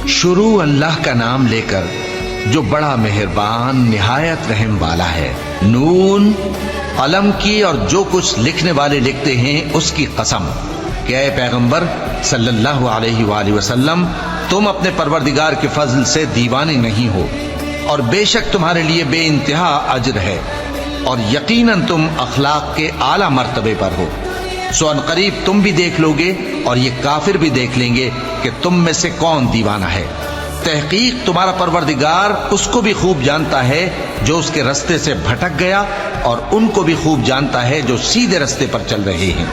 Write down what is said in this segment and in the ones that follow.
शुरू अल्लाह का नाम लेकर जो बड़ा मेहरबान निहायत रहम वाला है। नून, कलम की और जो कुछ लिखने वाले लिखते हैं उसकी कसम कि ऐ पैगंबर सल्लल्लाहु अलैहि वसल्लम, तुम अपने परवरदिगार के फजल से दीवाने नहीं हो और बेशक तुम्हारे लिए बेइंतहा अजर है और यकीनन तुम अखलाक के आला मर्तबे पर हो। सो अनकरीब तुम भी देख लोगे और ये काफिर भी देख लेंगे कि तुम में से कौन दीवाना है। तहकीक तुम्हारा परवरदिगार उसको भी खूब जानता है जो उसके रास्ते से भटक गया और उनको भी खूब जानता है जो सीधे रास्ते पर चल रहे हैं।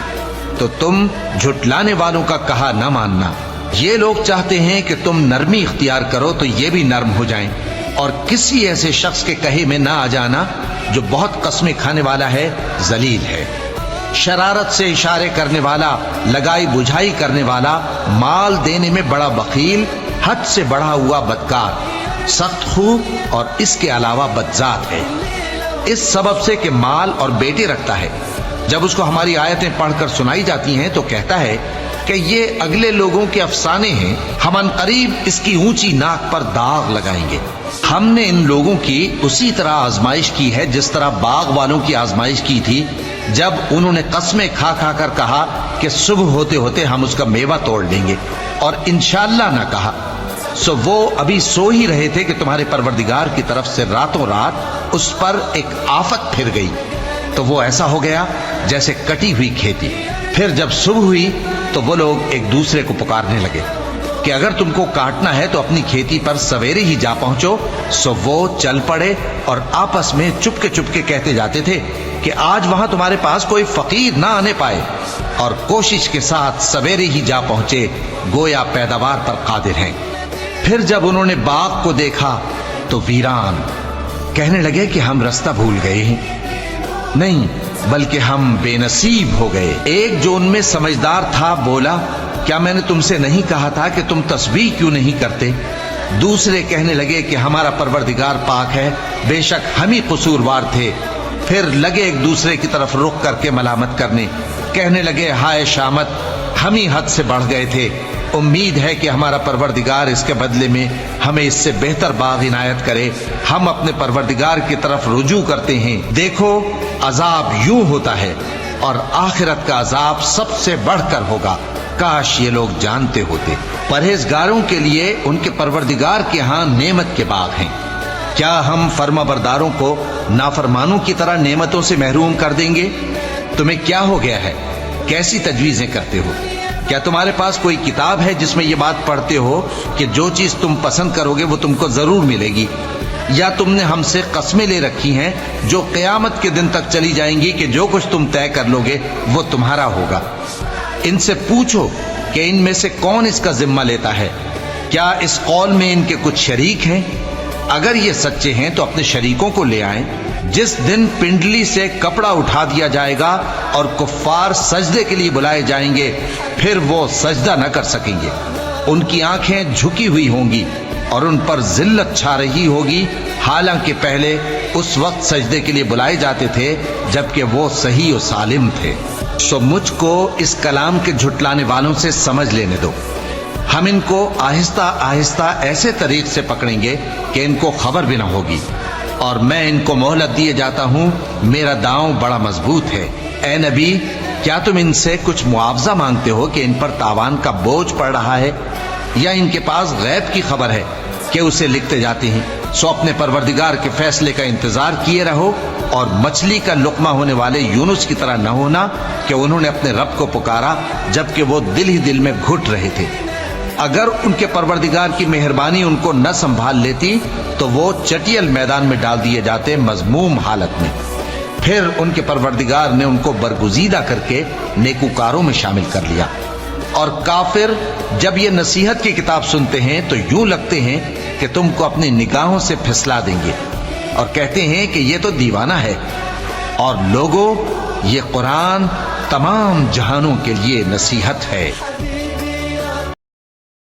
तो तुम झुटलाने वालों का कहा न मानना। ये लोग चाहते हैं कि तुम नरमी इख्तियार करो तो ये भी नर्म हो जाएं, और किसी ऐसे शख्स के कहे में ना आ जाना जो बहुत कस्में खाने वाला है, जलील है, शरारत से इशारे करने वाला, लगाई बुझाई करने वाला, माल देने में बड़ा बखील, हद से बढ़ा हुआ बदकार, सख्त खू और इसके अलावा बदजात है। इस सबब से कि माल और बेटे रखता है, जब उसको हमारी आयतें पढ़कर सुनाई जाती हैं तो कहता है कि ये अगले लोगों के अफसाने हैं, हम अनकरीब इसकी ऊंची नाक पर दाग लगाएंगे। हमने इन लोगों की उसी तरह आजमाइश की है जिस तरह बाग वालों की आजमाइश की थी, जब उन्होंने कस्में खा खा कर कहा कि सुबह होते होते हम उसका मेवा तोड़ लेंगे और इंशाअल्लाह ना कहा। सो वो अभी सो ही रहे थे कि तुम्हारे परवरदिगार की तरफ से रातों रात उस पर एक आफत फिर गई, तो वो ऐसा हो गया जैसे कटी हुई खेती। फिर जब सुबह हुई तो वो लोग एक दूसरे को पुकारने लगे कि अगर तुमको काटना है तो अपनी खेती पर सवेरे ही जा पहुंचो। सो वो चल पड़े और आपस में चुपके चुपके कहते जाते थे कि आज वहां तुम्हारे पास कोई फकीर ना आने पाए, और कोशिश के साथ सवेरे ही जा पहुंचे, गोया पैदावार पर कादिर हैं। फिर जब उन्होंने बाग को देखा तो वीरान, कहने लगे कि हम रास्ता भूल गए हैं, नहीं बल्कि हम बेनसीब हो गए। एक जो उनमें समझदार था बोला, क्या मैंने तुमसे नहीं कहा था कि तुम तस्बीह क्यों नहीं करते? दूसरे कहने लगे कि हमारा परवरदिगार पाक है, बेशक हम ही कसूरवार थे। फिर लगे एक दूसरे की तरफ रुख करके मलामत करने, कहने लगे हाय शामत, हम ही हद से बढ़ गए थे। उम्मीद है कि हमारा परवरदिगार इसके बदले में हमें इससे बेहतर बाग इनायत करे। हम अपने परवरदिगार की तरफ रुजू करते हैं। देखो अजाब यूं होता है और आखिरत का अजाब सबसे बढ़कर होगा। काश ये लोग जानते होते। परहेजगारों के लिए उनके परवरदिगार के यहाँ नेमत के बाग हैं। क्या हम फर्माबरदारों को नाफरमानों की तरह नेमतों से महरूम कर देंगे? तुम्हें क्या हो गया है? कैसी तजवीजें करते हो? क्या तुम्हारे पास कोई किताब है जिसमें ये बात पढ़ते हो कि जो चीज तुम पसंद करोगे वो तुमको जरूर मिलेगी? या तुमने हमसे कस्में ले रखी हैं जो क़यामत के दिन तक चली जाएंगी कि जो कुछ तुम तय कर लोगे वो तुम्हारा होगा? इनसे पूछो कि इनमें से कौन इसका जिम्मा लेता है। क्या इस कौल में इनके कुछ शरीक हैं? अगर ये सच्चे हैं तो अपने शरीकों को ले आएं। जिस दिन पिंडली से कपड़ा उठा दिया जाएगा और कुफ्फार सजदे के लिए बुलाए जाएंगे, फिर वो सजदा न कर सकेंगे। उनकी आंखें झुकी हुई होंगी और उन पर जिल्लत छा रही होगी, हालांकि पहले उस वक्त सजदे के लिए बुलाए जाते थे जबकि वो सही और सालिम थे। सो मुझको इस कलाम के झुटलाने वालों से समझ लेने दो। हम इनको आहिस्ता आहिस्ता ऐसे तरीक से पकड़ेंगे कि इनको खबर भी ना होगी, और मैं इनको मोहलत दिए जाता हूं। मेरा दांव बड़ा मजबूत है। ए नबी, क्या तुम इनसे कुछ मुआवजा मांगते हो कि इन पर तावान का बोझ पड़ रहा है, या इनके पास गैब की खबर है कि उसे लिखते जाते हैं? सो अपने परवरदिगार के फैसले का इंतजार किए रहो और मछली का लुकमा होने वाले यूनुस की तरह न होना कि उन्होंने अपने रब को पुकारा जबकि वो दिल ही दिल में घुट रहे थे। अगर उनके परवरदिगार की मेहरबानी उनको न संभाल लेती तो वो चटियल मैदान में डाल दिए जाते मजमूम हालत में। फिर उनके परवरदिगार ने उनको बरगुजीदा करके नेकूकारों में शामिल कर लिया। और काफिर जब ये नसीहत की किताब सुनते हैं तो यूं लगते हैं कि तुमको अपनी निगाहों से फिसला देंगे और कहते हैं कि ये तो दीवाना है। और लोगों, ये कुरान तमाम जहानों के लिए नसीहत है।